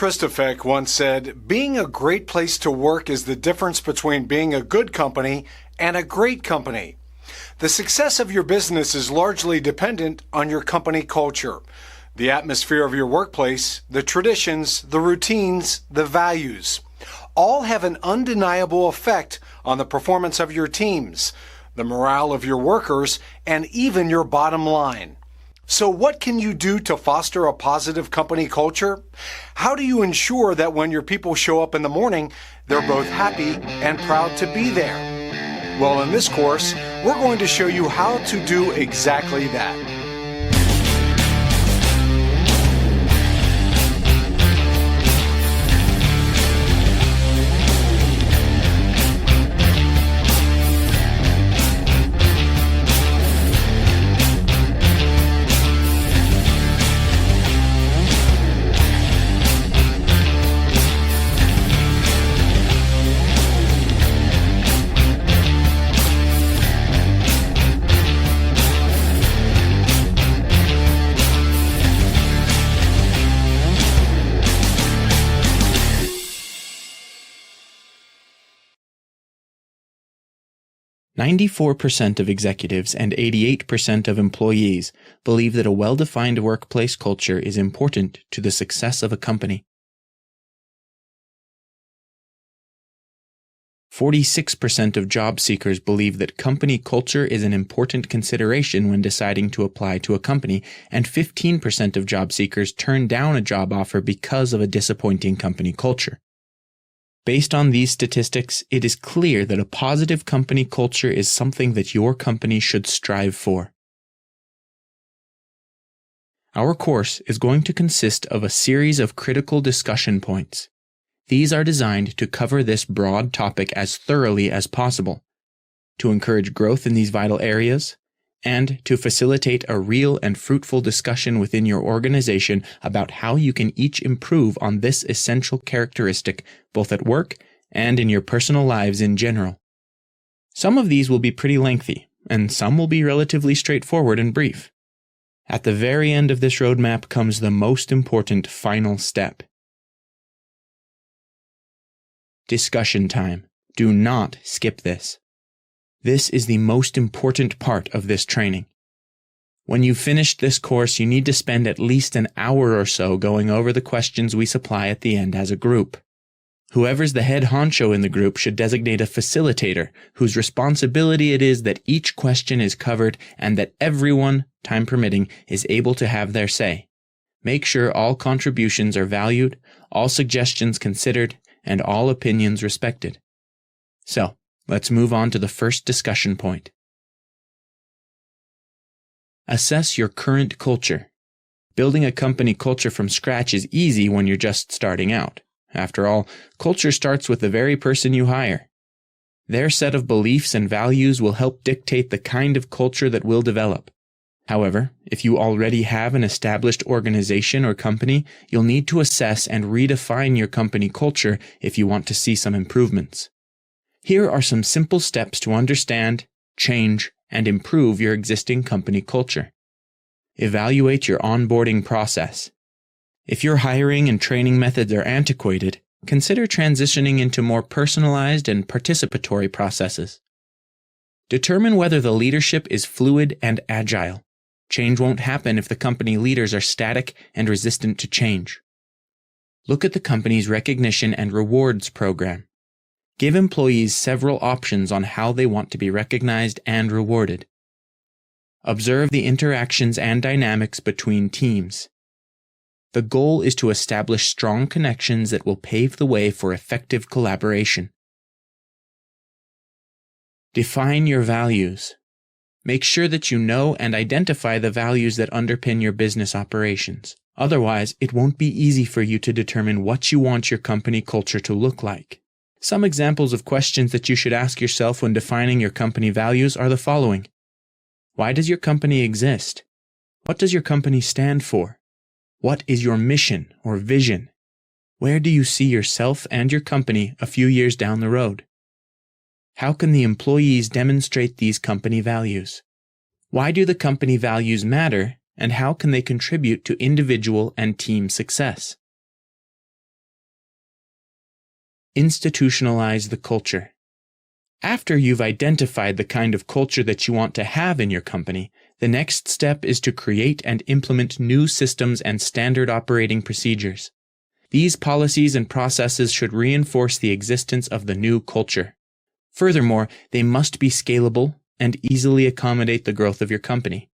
Christofek once said, "Being a great place to work is the difference between being a good company and a great company." The success of your business is largely dependent on your company culture, the atmosphere of your workplace, the traditions, the routines, the values. All have an undeniable effect on the performance of your teams, the morale of your workers, and even your bottom line. So what can you do to foster a positive company culture? How do you ensure that when your people show up in the morning, they're both happy and proud to be there? Well, in this course, we're going to show you how to do exactly that. 94% of executives and 88% of employees believe that a well-defined workplace culture is important to the success of a company. 46% of job seekers believe that company culture is an important consideration when deciding to apply to a company, and 15% of job seekers turn down a job offer because of a disappointing company culture. Based on these statistics, it is clear that a positive company culture is something that your company should strive for. Our course is going to consist of a series of critical discussion points. These are designed to cover this broad topic as thoroughly as possible, to encourage growth in these vital areas, and to facilitate a real and fruitful discussion within your organization about how you can each improve on this essential characteristic both at work and in your personal lives in general. Some of these will be pretty lengthy, and some will be relatively straightforward and brief. At the very end of this roadmap comes the most important final step. Discussion time. Do not skip this. This is the most important part of this training. When you've finished this course, you need to spend at least an hour or so going over the questions we supply at the end as a group. Whoever's the head honcho in the group should designate a facilitator whose responsibility it is that each question is covered and that everyone, time permitting, is able to have their say. Make sure all contributions are valued, all suggestions considered, and all opinions respected. So, let's move on to the first discussion point. Assess your current culture. Building a company culture from scratch is easy when you're just starting out. After all, culture starts with the very person you hire. Their set of beliefs and values will help dictate the kind of culture that will develop. However, if you already have an established organization or company, you'll need to assess and redefine your company culture if you want to see some improvements. Here are some simple steps to understand, change, and improve your existing company culture. Evaluate your onboarding process. If your hiring and training methods are antiquated, consider transitioning into more personalized and participatory processes. Determine whether the leadership is fluid and agile. Change won't happen if the company leaders are static and resistant to change. Look at the company's recognition and rewards program. Give employees several options on how they want to be recognized and rewarded. Observe the interactions and dynamics between teams. The goal is to establish strong connections that will pave the way for effective collaboration. Define your values. Make sure that you know and identify the values that underpin your business operations. Otherwise, it won't be easy for you to determine what you want your company culture to look like. Some examples of questions that you should ask yourself when defining your company values are the following. Why does your company exist? What does your company stand for? What is your mission or vision? Where do you see yourself and your company a few years down the road? How can the employees demonstrate these company values? Why do the company values matter, and how can they contribute to individual and team success? Institutionalize the culture. After you've identified the kind of culture that you want to have in your company, the next step is to create and implement new systems and standard operating procedures. These policies and processes should reinforce the existence of the new culture. Furthermore, they must be scalable and easily accommodate the growth of your company.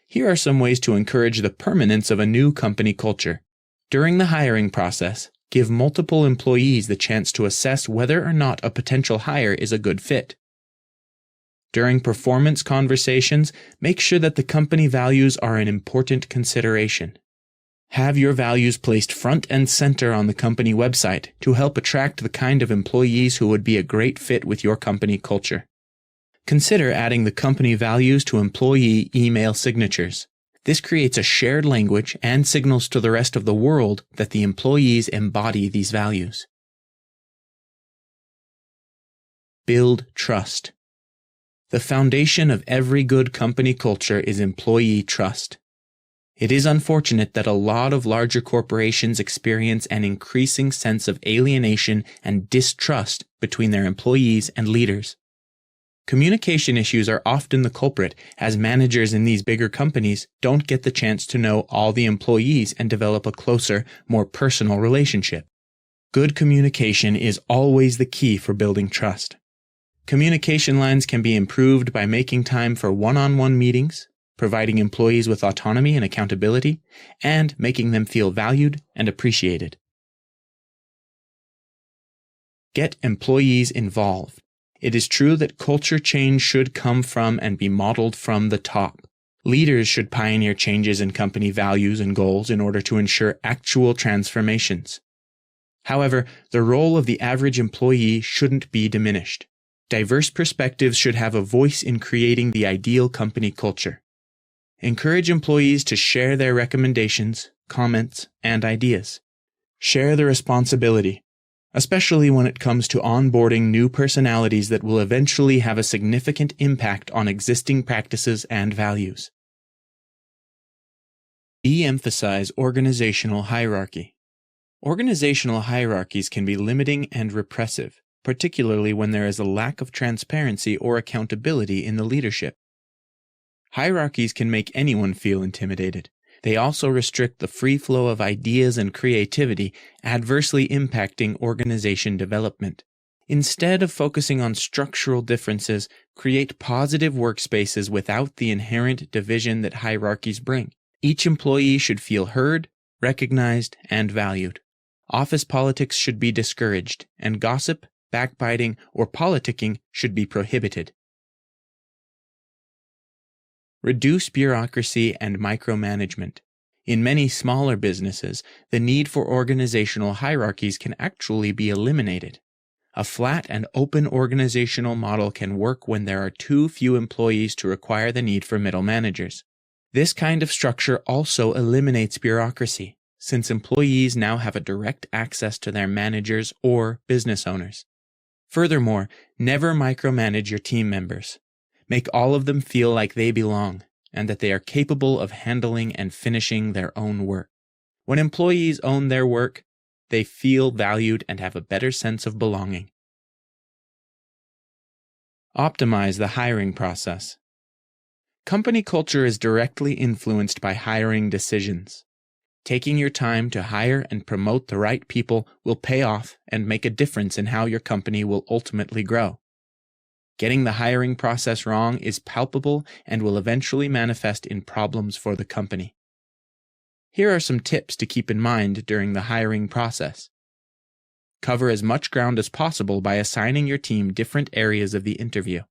Here are some ways to encourage the permanence of a new company culture. During the hiring process, give multiple employees the chance to assess whether or not a potential hire is a good fit. During performance conversations, make sure that the company values are an important consideration. Have your values placed front and center on the company website to help attract the kind of employees who would be a great fit with your company culture. Consider adding the company values to employee email signatures. This creates a shared language and signals to the rest of the world that the employees embody these values. Build trust. The foundation of every good company culture is employee trust. It is unfortunate that a lot of larger corporations experience an increasing sense of alienation and distrust between their employees and leaders. Communication issues are often the culprit, as managers in these bigger companies don't get the chance to know all the employees and develop a closer, more personal relationship. Good communication is always the key for building trust. Communication lines can be improved by making time for one-on-one meetings, providing employees with autonomy and accountability, and making them feel valued and appreciated. Get employees involved. It is true that culture change should come from and be modeled from the top. Leaders should pioneer changes in company values and goals in order to ensure actual transformations. However, the role of the average employee shouldn't be diminished. Diverse perspectives should have a voice in creating the ideal company culture. Encourage employees to share their recommendations, comments, and ideas. Share the responsibility, especially when it comes to onboarding new personalities that will eventually have a significant impact on existing practices and values. De-emphasize organizational hierarchy. Organizational hierarchies can be limiting and repressive, particularly when there is a lack of transparency or accountability in the leadership. Hierarchies can make anyone feel intimidated. They also restrict the free flow of ideas and creativity, adversely impacting organization development. Instead of focusing on structural differences, create positive workspaces without the inherent division that hierarchies bring. Each employee should feel heard, recognized, and valued. Office politics should be discouraged, and gossip, backbiting, or politicking should be prohibited. Reduce bureaucracy and micromanagement. In many smaller businesses, the need for organizational hierarchies can actually be eliminated. A flat and open organizational model can work when there are too few employees to require the need for middle managers. This kind of structure also eliminates bureaucracy, since employees now have a direct access to their managers or business owners. Furthermore, never micromanage your team members. Make all of them feel like they belong, and that they are capable of handling and finishing their own work. When employees own their work, they feel valued and have a better sense of belonging. Optimize the hiring process. Company culture is directly influenced by hiring decisions. Taking your time to hire and promote the right people will pay off and make a difference in how your company will ultimately grow. Getting the hiring process wrong is palpable and will eventually manifest in problems for the company. Here are some tips to keep in mind during the hiring process. Cover as much ground as possible by assigning your team different areas of the interview.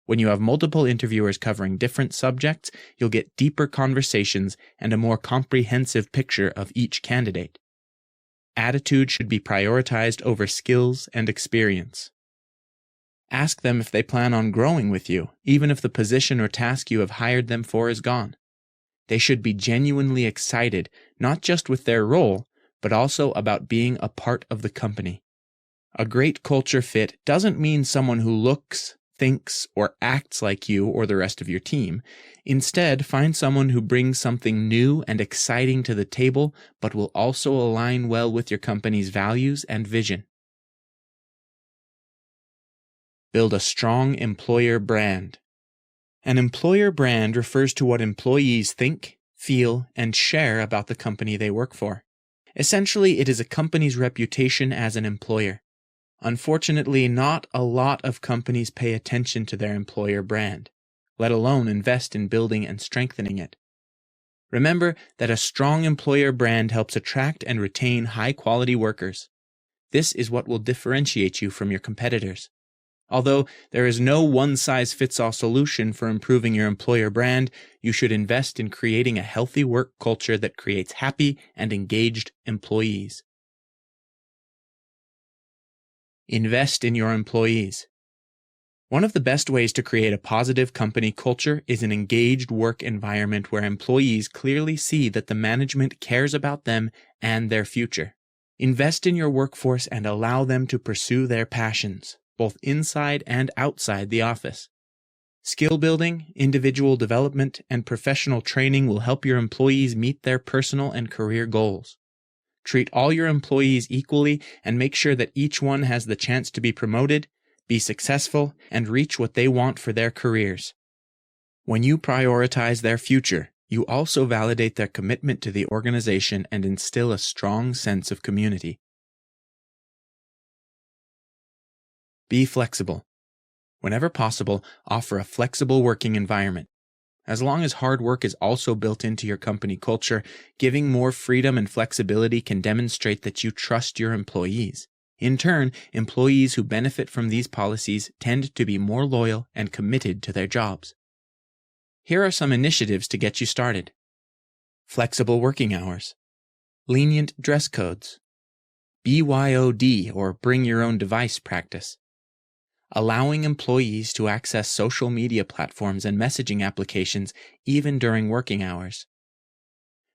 When you have multiple interviewers covering different subjects, you'll get deeper conversations and a more comprehensive picture of each candidate. Attitude should be prioritized over skills and experience. Ask them if they plan on growing with you, even if the position or task you have hired them for is gone. They should be genuinely excited, not just with their role, but also about being a part of the company. A great culture fit doesn't mean someone who looks, thinks, or acts like you or the rest of your team. Instead, find someone who brings something new and exciting to the table, but will also align well with your company's values and vision. Build a strong employer brand. An employer brand refers to what employees think, feel, and share about the company they work for. Essentially, it is a company's reputation as an employer. Unfortunately, not a lot of companies pay attention to their employer brand, let alone invest in building and strengthening it. Remember that a strong employer brand helps attract and retain high-quality workers. This is what will differentiate you from your competitors. Although there is no one-size-fits-all solution for improving your employer brand, you should invest in creating a healthy work culture that creates happy and engaged employees. Invest in your employees. One of the best ways to create a positive company culture is an engaged work environment where employees clearly see that the management cares about them and their future. Invest in your workforce and allow them to pursue their passions, both inside and outside the office. Skill building, individual development, and professional training will help your employees meet their personal and career goals. Treat all your employees equally and make sure that each one has the chance to be promoted, be successful, and reach what they want for their careers. When you prioritize their future, you also validate their commitment to the organization and instill a strong sense of community. Be flexible. Whenever possible, offer a flexible working environment. As long as hard work is also built into your company culture, giving more freedom and flexibility can demonstrate that you trust your employees. In turn, employees who benefit from these policies tend to be more loyal and committed to their jobs. Here are some initiatives to get you started. Flexible working hours. Lenient dress codes. BYOD, or bring your own device practice. Allowing employees to access social media platforms and messaging applications even during working hours.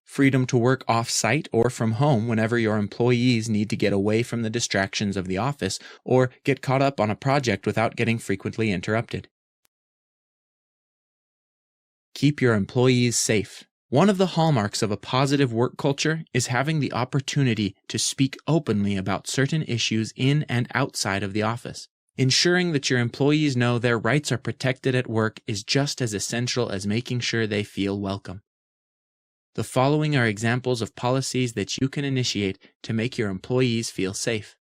Freedom to work off-site or from home whenever your employees need to get away from the distractions of the office or get caught up on a project without getting frequently interrupted. Keep your employees safe. One of the hallmarks of a positive work culture is having the opportunity to speak openly about certain issues in and outside of the office. Ensuring that your employees know their rights are protected at work is just as essential as making sure they feel welcome. The following are examples of policies that you can initiate to make your employees feel safe.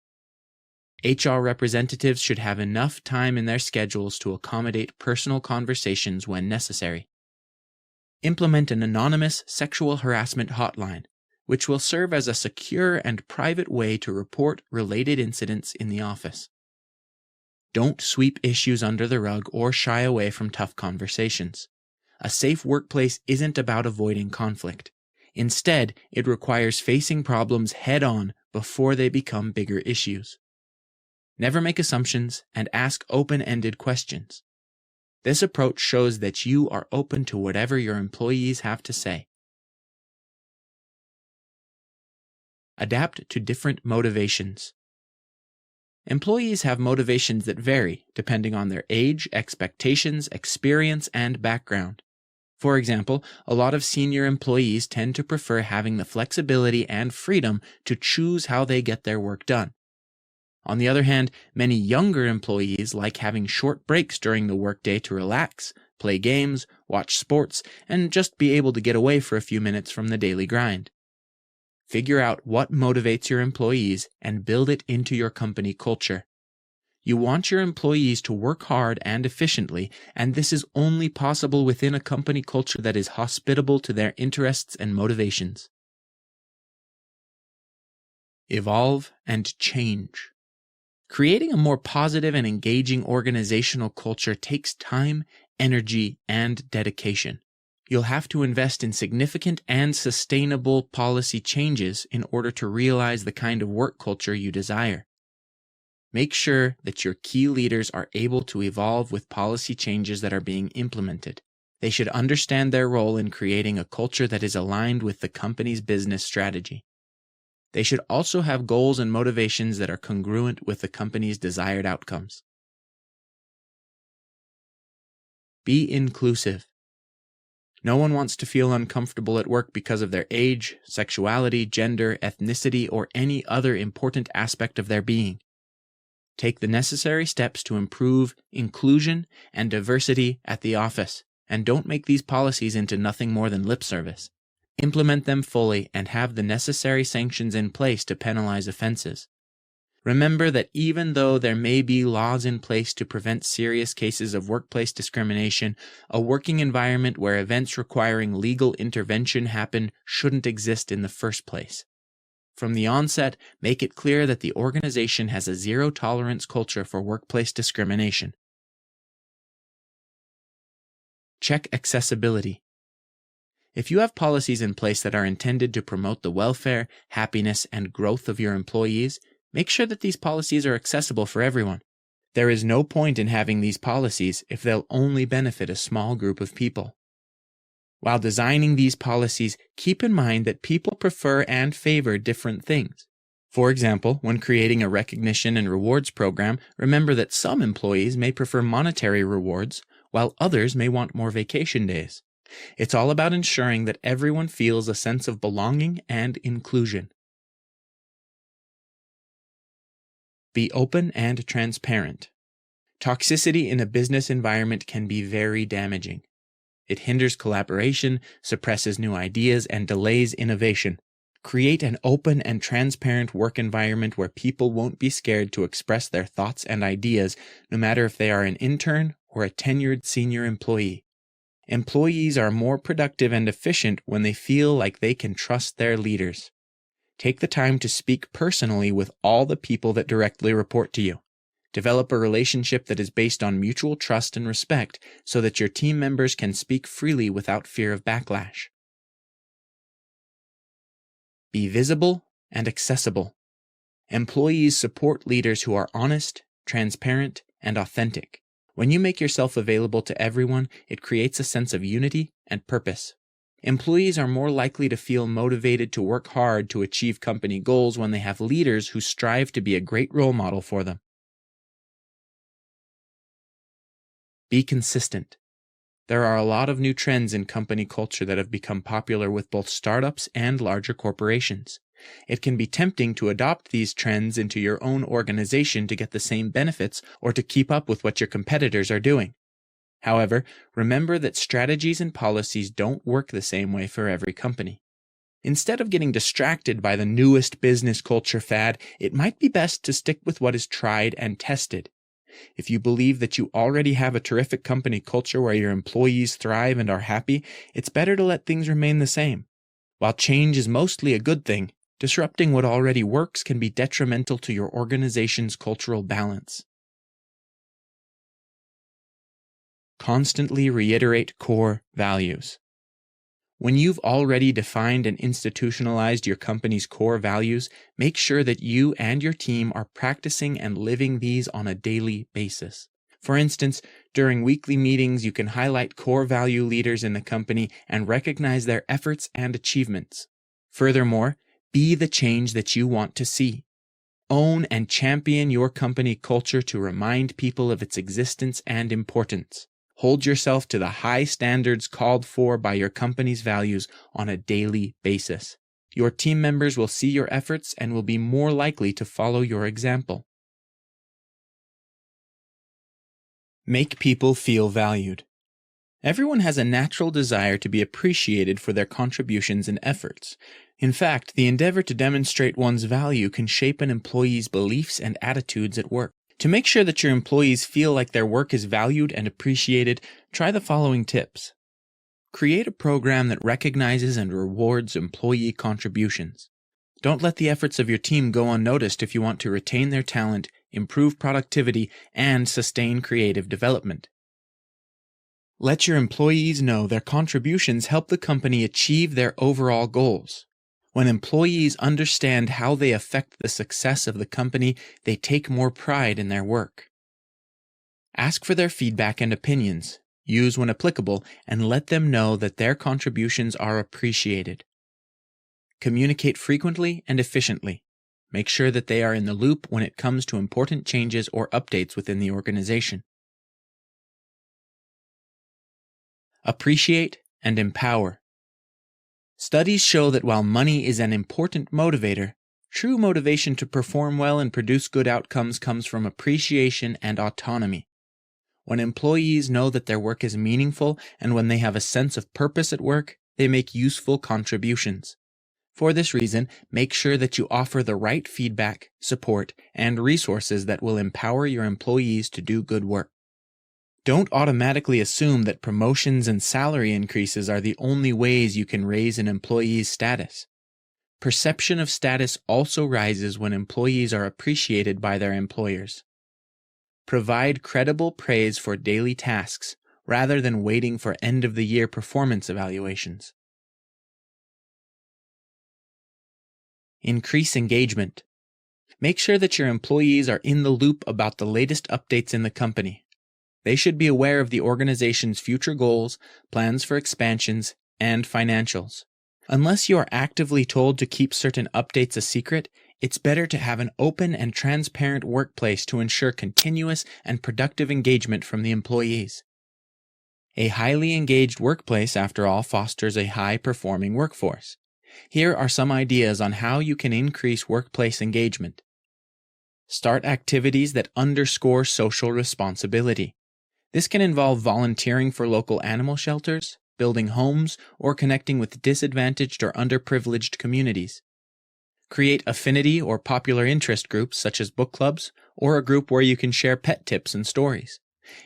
HR representatives should have enough time in their schedules to accommodate personal conversations when necessary. Implement an anonymous sexual harassment hotline, which will serve as a secure and private way to report related incidents in the office. Don't sweep issues under the rug or shy away from tough conversations. A safe workplace isn't about avoiding conflict. Instead, it requires facing problems head-on before they become bigger issues. Never make assumptions and ask open-ended questions. This approach shows that you are open to whatever your employees have to say. Adapt to different motivations. Employees have motivations that vary depending on their age, expectations, experience, and background. For example, a lot of senior employees tend to prefer having the flexibility and freedom to choose how they get their work done. On the other hand, many younger employees like having short breaks during the workday to relax, play games, watch sports, and just be able to get away for a few minutes from the daily grind. Figure out what motivates your employees and build it into your company culture. You want your employees to work hard and efficiently, and this is only possible within a company culture that is hospitable to their interests and motivations. Evolve and change. Creating a more positive and engaging organizational culture takes time, energy, and dedication. You'll have to invest in significant and sustainable policy changes in order to realize the kind of work culture you desire. Make sure that your key leaders are able to evolve with policy changes that are being implemented. They should understand their role in creating a culture that is aligned with the company's business strategy. They should also have goals and motivations that are congruent with the company's desired outcomes. Be inclusive. No one wants to feel uncomfortable at work because of their age, sexuality, gender, ethnicity, or any other important aspect of their being. Take the necessary steps to improve inclusion and diversity at the office, and don't make these policies into nothing more than lip service. Implement them fully and have the necessary sanctions in place to penalize offenses. Remember that even though there may be laws in place to prevent serious cases of workplace discrimination, a working environment where events requiring legal intervention happen shouldn't exist in the first place. From the onset, make it clear that the organization has a zero-tolerance culture for workplace discrimination. Check accessibility. If you have policies in place that are intended to promote the welfare, happiness, and growth of your employees, make sure that these policies are accessible for everyone. There is no point in having these policies if they'll only benefit a small group of people. While designing these policies, keep in mind that people prefer and favor different things. For example, when creating a recognition and rewards program, remember that some employees may prefer monetary rewards, while others may want more vacation days. It's all about ensuring that everyone feels a sense of belonging and inclusion. Be open and transparent. Toxicity in a business environment can be very damaging. It hinders collaboration, suppresses new ideas, and delays innovation. Create an open and transparent work environment where people won't be scared to express their thoughts and ideas, no matter if they are an intern or a tenured senior employee. Employees are more productive and efficient when they feel like they can trust their leaders. Take the time to speak personally with all the people that directly report to you. Develop a relationship that is based on mutual trust and respect so that your team members can speak freely without fear of backlash. Be visible and accessible. Employees support leaders who are honest, transparent, and authentic. When you make yourself available to everyone, it creates a sense of unity and purpose. Employees are more likely to feel motivated to work hard to achieve company goals when they have leaders who strive to be a great role model for them. Be consistent. There are a lot of new trends in company culture that have become popular with both startups and larger corporations. It can be tempting to adopt these trends into your own organization to get the same benefits or to keep up with what your competitors are doing. However, remember that strategies and policies don't work the same way for every company. Instead of getting distracted by the newest business culture fad, it might be best to stick with what is tried and tested. If you believe that you already have a terrific company culture where your employees thrive and are happy, it's better to let things remain the same. While change is mostly a good thing, disrupting what already works can be detrimental to your organization's cultural balance. Constantly reiterate core values. When you've already defined and institutionalized your company's core values, make sure that you and your team are practicing and living these on a daily basis. For instance, during weekly meetings, you can highlight core value leaders in the company and recognize their efforts and achievements. Furthermore, be the change that you want to see. Own and champion your company culture to remind people of its existence and importance. Hold yourself to the high standards called for by your company's values on a daily basis. Your team members will see your efforts and will be more likely to follow your example. Make people feel valued. Everyone has a natural desire to be appreciated for their contributions and efforts. In fact, the endeavor to demonstrate one's value can shape an employee's beliefs and attitudes at work. To make sure that your employees feel like their work is valued and appreciated, try the following tips. Create a program that recognizes and rewards employee contributions. Don't let the efforts of your team go unnoticed if you want to retain their talent, improve productivity, and sustain creative development. Let your employees know their contributions help the company achieve their overall goals. When employees understand how they affect the success of the company, they take more pride in their work. Ask for their feedback and opinions, use when applicable, and let them know that their contributions are appreciated. Communicate frequently and efficiently. Make sure that they are in the loop when it comes to important changes or updates within the organization. Appreciate and empower. Studies show that while money is an important motivator, True motivation to perform well and produce good outcomes comes from appreciation and autonomy. When employees know that their work is meaningful and when they have a sense of purpose at work, they make useful contributions. For this reason, make sure that you offer the right feedback, support, and resources that will empower your employees to do good work. Don't automatically assume that promotions and salary increases are the only ways you can raise an employee's status. Perception of status also rises when employees are appreciated by their employers. Provide credible praise for daily tasks rather than waiting for end-of-the-year performance evaluations. Increase engagement. Make sure that your employees are in the loop about the latest updates in the company. They should be aware of the organization's future goals, plans for expansions, and financials. Unless you are actively told to keep certain updates a secret, it's better to have an open and transparent workplace to ensure continuous and productive engagement from the employees. A highly engaged workplace, after all, fosters a high-performing workforce. Here are some ideas on how you can increase workplace engagement. Start activities that underscore social responsibility. This can involve volunteering for local animal shelters, building homes, or connecting with disadvantaged or underprivileged communities. Create affinity or popular interest groups such as book clubs, or a group where you can share pet tips and stories.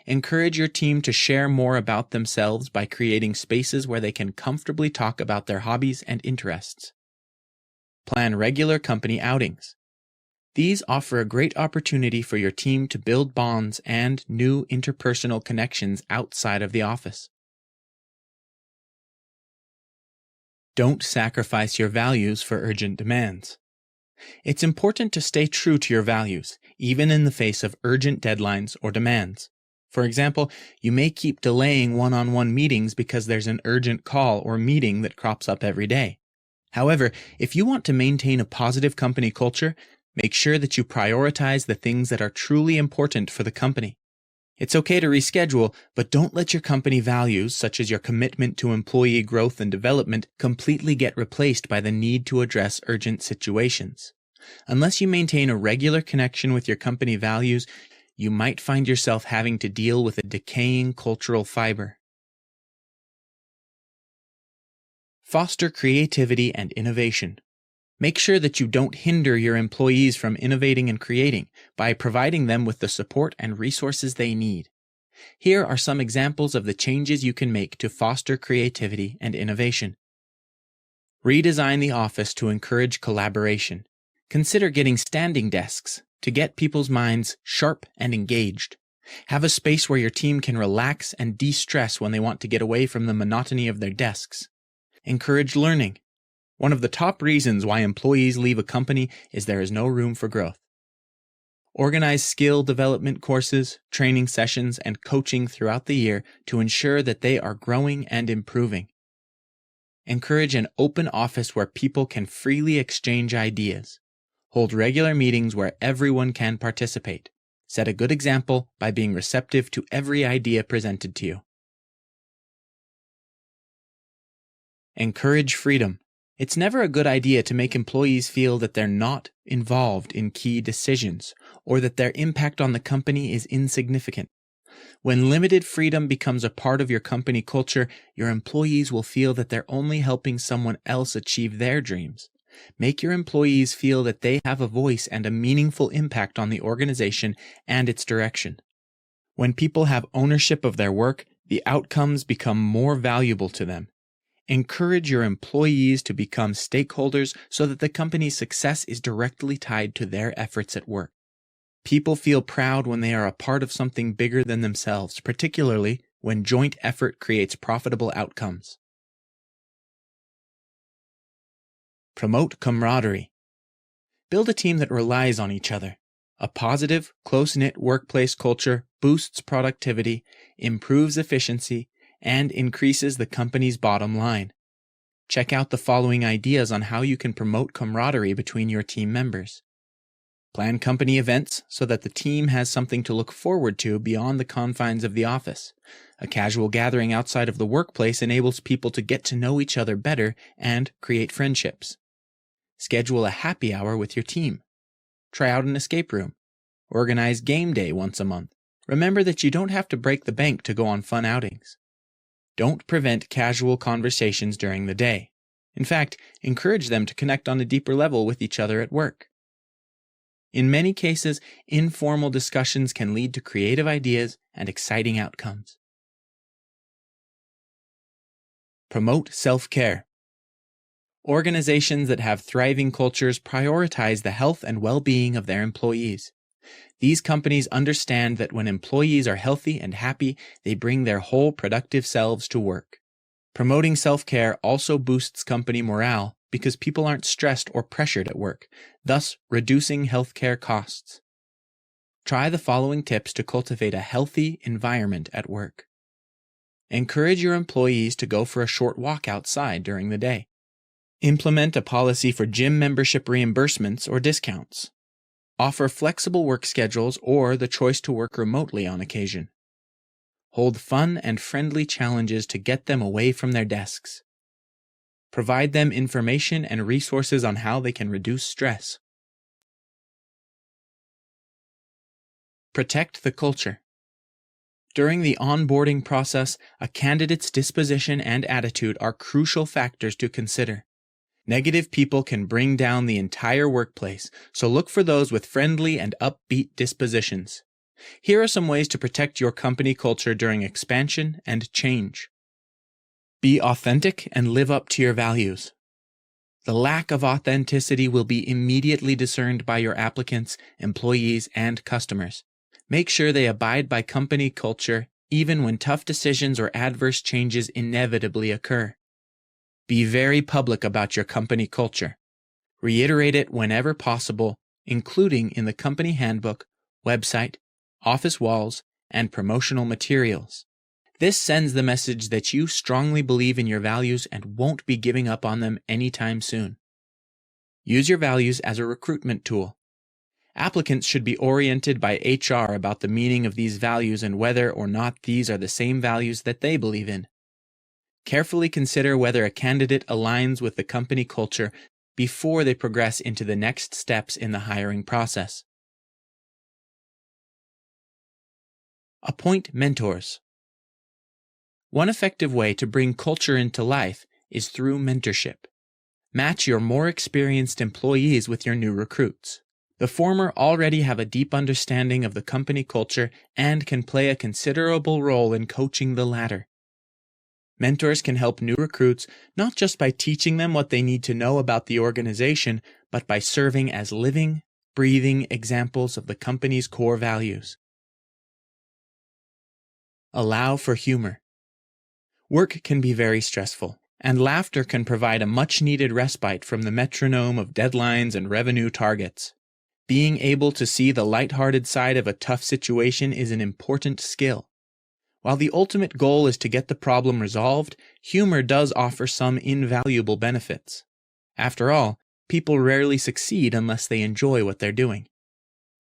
Encourage your team to share more about themselves by creating spaces where they can comfortably talk about their hobbies and interests. Plan regular company outings. These offer a great opportunity for your team to build bonds and new interpersonal connections outside of the office. Don't sacrifice your values for urgent demands. It's important to stay true to your values, even in the face of urgent deadlines or demands. For example, you may keep delaying one-on-one meetings because there's an urgent call or meeting that crops up every day. However, if you want to maintain a positive company culture, make sure that you prioritize the things that are truly important for the company. It's okay to reschedule, but don't let your company values, such as your commitment to employee growth and development, completely get replaced by the need to address urgent situations. Unless you maintain a regular connection with your company values, you might find yourself having to deal with a decaying cultural fiber. Foster creativity and innovation. Make sure that you don't hinder your employees from innovating and creating by providing them with the support and resources they need. Here are some examples of the changes you can make to foster creativity and innovation. Redesign the office to encourage collaboration. Consider getting standing desks to get people's minds sharp and engaged. Have a space where your team can relax and de-stress when they want to get away from the monotony of their desks. Encourage learning. One of the top reasons why employees leave a company is there is no room for growth. Organize skill development courses, training sessions, and coaching throughout the year to ensure that they are growing and improving. Encourage an open office where people can freely exchange ideas. Hold regular meetings where everyone can participate. Set a good example by being receptive to every idea presented to you. Encourage freedom. It's never a good idea to make employees feel that they're not involved in key decisions or that their impact on the company is insignificant. When limited freedom becomes a part of your company culture, your employees will feel that they're only helping someone else achieve their dreams. Make your employees feel that they have a voice and a meaningful impact on the organization and its direction. When people have ownership of their work, the outcomes become more valuable to them. Encourage your employees to become stakeholders so that the company's success is directly tied to their efforts at work. People feel proud when they are a part of something bigger than themselves, particularly when joint effort creates profitable outcomes. Promote camaraderie. Build a team that relies on each other. A positive, close-knit workplace culture boosts productivity, improves efficiency, and increases the company's bottom line. Check out the following ideas on how you can promote camaraderie between your team members. Plan company events so that the team has something to look forward to beyond the confines of the office. A casual gathering outside of the workplace enables people to get to know each other better and create friendships. Schedule a happy hour with your team. Try out an escape room. Organize game day once a month. Remember that you don't have to break the bank to go on fun outings. Don't prevent casual conversations during the day. In fact, encourage them to connect on a deeper level with each other at work. In many cases, informal discussions can lead to creative ideas and exciting outcomes. Promote self-care. Organizations that have thriving cultures prioritize the health and well-being of their employees. These companies understand that when employees are healthy and happy, they bring their whole productive selves to work. Promoting self-care also boosts company morale because people aren't stressed or pressured at work, thus reducing healthcare costs. Try the following tips to cultivate a healthy environment at work. Encourage your employees to go for a short walk outside during the day. Implement a policy for gym membership reimbursements or discounts. Offer flexible work schedules or the choice to work remotely on occasion. Hold fun and friendly challenges to get them away from their desks. Provide them information and resources on how they can reduce stress. Protect the culture. During the onboarding process, a candidate's disposition and attitude are crucial factors to consider. Negative people can bring down the entire workplace, so look for those with friendly and upbeat dispositions. Here are some ways to protect your company culture during expansion and change. Be authentic and live up to your values. The lack of authenticity will be immediately discerned by your applicants, employees, and customers. Make sure they abide by company culture even when tough decisions or adverse changes inevitably occur. Be very public about your company culture. Reiterate it whenever possible, including in the company handbook, website, office walls, and promotional materials. This sends the message that you strongly believe in your values and won't be giving up on them anytime soon. Use your values as a recruitment tool. Applicants should be oriented by HR about the meaning of these values and whether or not these are the same values that they believe in. Carefully consider whether a candidate aligns with the company culture before they progress into the next steps in the hiring process. Appoint mentors. One effective way to bring culture into life is through mentorship. Match your more experienced employees with your new recruits. The former already have a deep understanding of the company culture and can play a considerable role in coaching the latter. Mentors can help new recruits not just by teaching them what they need to know about the organization, but by serving as living, breathing examples of the company's core values. Allow for humor. Work can be very stressful, and laughter can provide a much-needed respite from the metronome of deadlines and revenue targets. Being able to see the lighthearted side of a tough situation is an important skill. While the ultimate goal is to get the problem resolved, humor does offer some invaluable benefits. After all, people rarely succeed unless they enjoy what they're doing.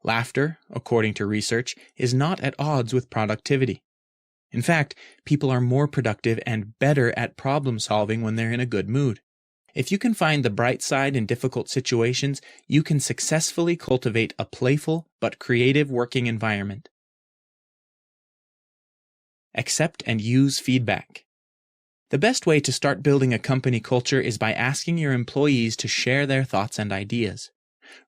Laughter, according to research, is not at odds with productivity. In fact, people are more productive and better at problem solving when they're in a good mood. If you can find the bright side in difficult situations, you can successfully cultivate a playful but creative working environment. Accept and use feedback. The best way to start building a company culture is by asking your employees to share their thoughts and ideas.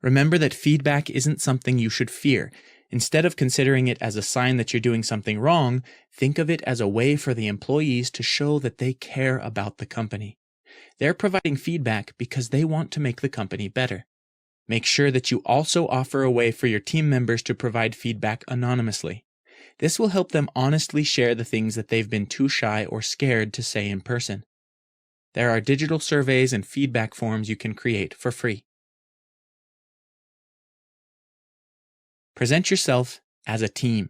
Remember that feedback isn't something you should fear. Instead of considering it as a sign that you're doing something wrong, think of it as a way for the employees to show that they care about the company. They're providing feedback because they want to make the company better. Make sure that you also offer a way for your team members to provide feedback anonymously. This will help them honestly share the things that they've been too shy or scared to say in person. There are digital surveys and feedback forms you can create for free. Present yourself as a team.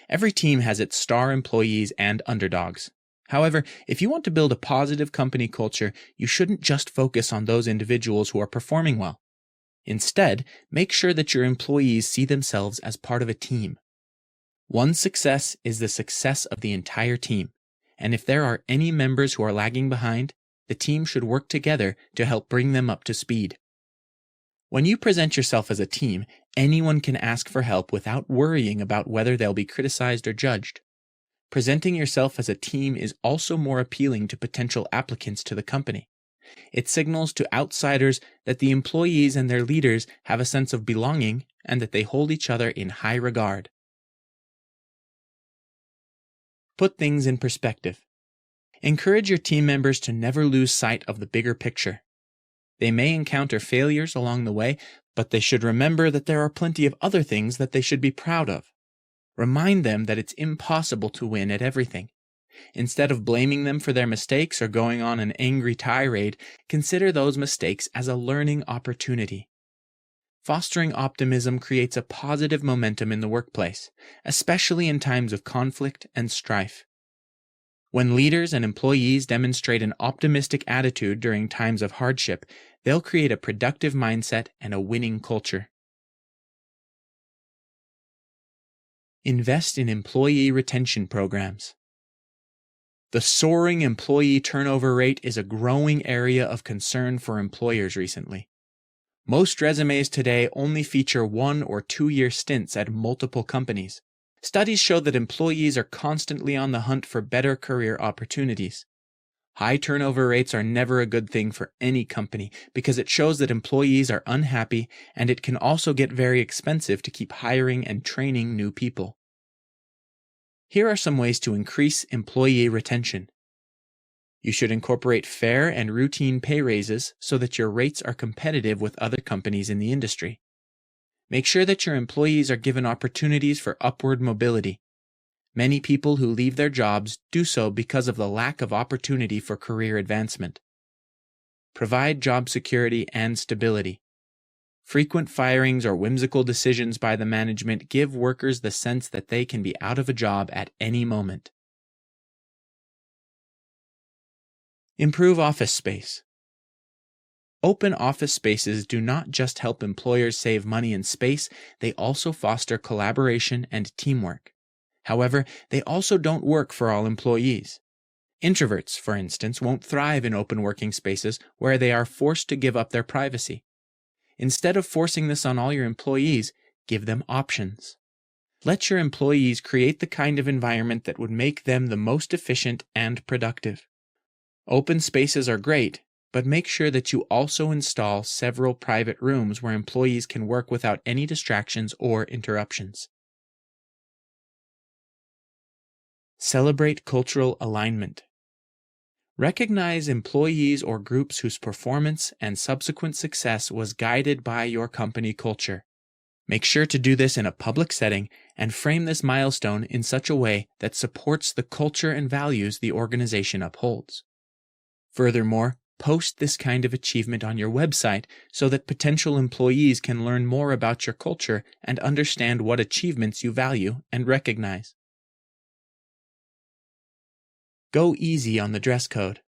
Every team has its star employees and underdogs. However, if you want to build a positive company culture, you shouldn't just focus on those individuals who are performing well. Instead, make sure that your employees see themselves as part of a team. One success is the success of the entire team, and if there are any members who are lagging behind, the team should work together to help bring them up to speed. When you present yourself as a team, anyone can ask for help without worrying about whether they'll be criticized or judged. Presenting yourself as a team is also more appealing to potential applicants to the company. It signals to outsiders that the employees and their leaders have a sense of belonging and that they hold each other in high regard. Put things in perspective. Encourage your team members to never lose sight of the bigger picture. They may encounter failures along the way, but they should remember that there are plenty of other things that they should be proud of. Remind them that it's impossible to win at everything. Instead of blaming them for their mistakes or going on an angry tirade, consider those mistakes as a learning opportunity. Fostering optimism creates a positive momentum in the workplace, especially in times of conflict and strife. When leaders and employees demonstrate an optimistic attitude during times of hardship, they'll create a productive mindset and a winning culture. Invest in employee retention programs. The soaring employee turnover rate is a growing area of concern for employers recently. Most resumes today only feature 1 or 2 year stints at multiple companies. Studies show that employees are constantly on the hunt for better career opportunities. High turnover rates are never a good thing for any company because it shows that employees are unhappy, and it can also get very expensive to keep hiring and training new people. Here are some ways to increase employee retention. You should incorporate fair and routine pay raises so that your rates are competitive with other companies in the industry. Make sure that your employees are given opportunities for upward mobility. Many people who leave their jobs do so because of the lack of opportunity for career advancement. Provide job security and stability. Frequent firings or whimsical decisions by the management give workers the sense that they can be out of a job at any moment. Improve office space. Open office spaces do not just help employers save money and space, they also foster collaboration and teamwork. However, they also don't work for all employees. Introverts, for instance, won't thrive in open working spaces where they are forced to give up their privacy. Instead of forcing this on all your employees, give them options. Let your employees create the kind of environment that would make them the most efficient and productive. Open spaces are great, but make sure that you also install several private rooms where employees can work without any distractions or interruptions. Celebrate cultural alignment. Recognize employees or groups whose performance and subsequent success was guided by your company culture. Make sure to do this in a public setting and frame this milestone in such a way that supports the culture and values the organization upholds. Furthermore, post this kind of achievement on your website so that potential employees can learn more about your culture and understand what achievements you value and recognize. Go easy on the dress code.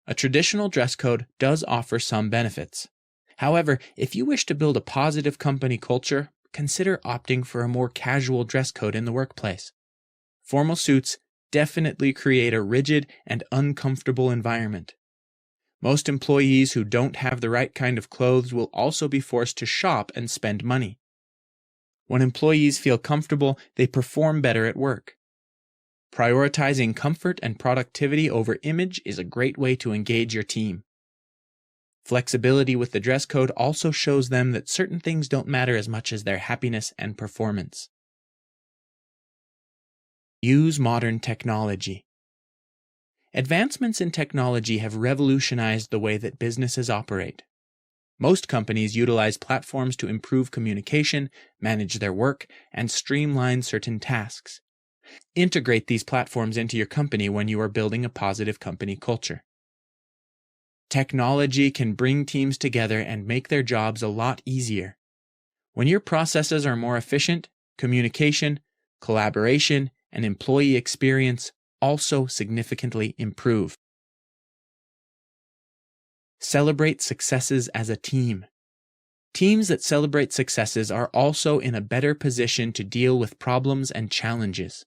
A traditional dress code does offer some benefits. However, if you wish to build a positive company culture, consider opting for a more casual dress code in the workplace. Formal suits definitely create a rigid and uncomfortable environment. Most employees who don't have the right kind of clothes will also be forced to shop and spend money. When employees feel comfortable, they perform better at work. Prioritizing comfort and productivity over image is a great way to engage your team. Flexibility with the dress code also shows them that certain things don't matter as much as their happiness and performance. Use modern technology. Advancements in technology have revolutionized the way that businesses operate. Most companies utilize platforms to improve communication, manage their work, and streamline certain tasks. Integrate these platforms into your company when you are building a positive company culture. Technology can bring teams together and make their jobs a lot easier. When your processes are more efficient, communication, collaboration, and employee experience also significantly improve. Celebrate successes as a team. Teams that celebrate successes are also in a better position to deal with problems and challenges.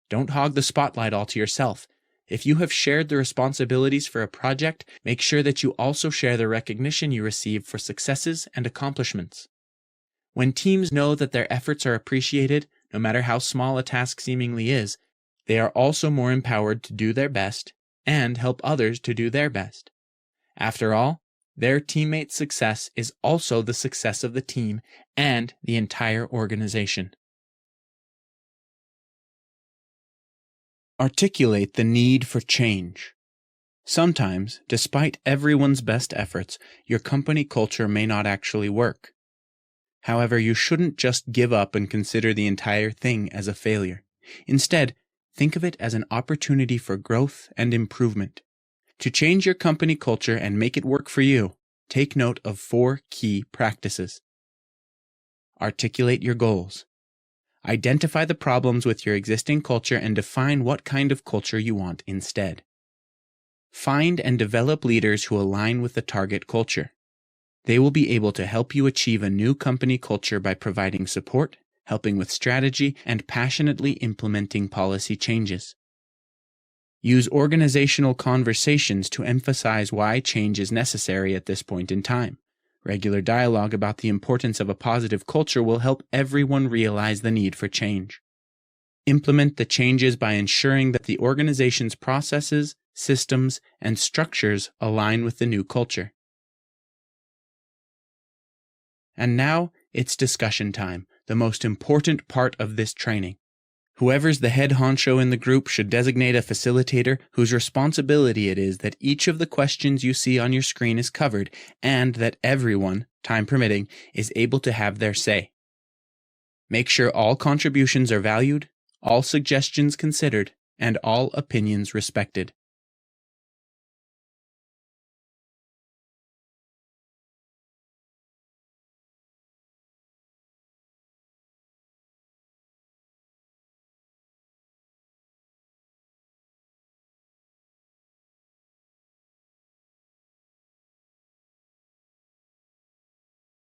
Don't hog the spotlight all to yourself. If you have shared the responsibilities for a project, make sure that you also share the recognition you receive for successes and accomplishments. When teams know that their efforts are appreciated, no matter how small a task seemingly is, they are also more empowered to do their best and help others to do their best. After all, their teammates' success is also the success of the team and the entire organization. Articulate the need for change. Sometimes, despite everyone's best efforts, your company culture may not actually work. However, you shouldn't just give up and consider the entire thing as a failure. Instead, think of it as an opportunity for growth and improvement. To change your company culture and make it work for you, take note of 4 key practices. Articulate your goals. Identify the problems with your existing culture and define what kind of culture you want instead. Find and develop leaders who align with the target culture. They will be able to help you achieve a new company culture by providing support, helping with strategy, and passionately implementing policy changes. Use organizational conversations to emphasize why change is necessary at this point in time. Regular dialogue about the importance of a positive culture will help everyone realize the need for change. Implement the changes by ensuring that the organization's processes, systems, and structures align with the new culture. And now, it's discussion time, the most important part of this training. Whoever's the head honcho in the group should designate a facilitator whose responsibility it is that each of the questions you see on your screen is covered and that everyone, time permitting, is able to have their say. Make sure all contributions are valued, all suggestions considered, and all opinions respected.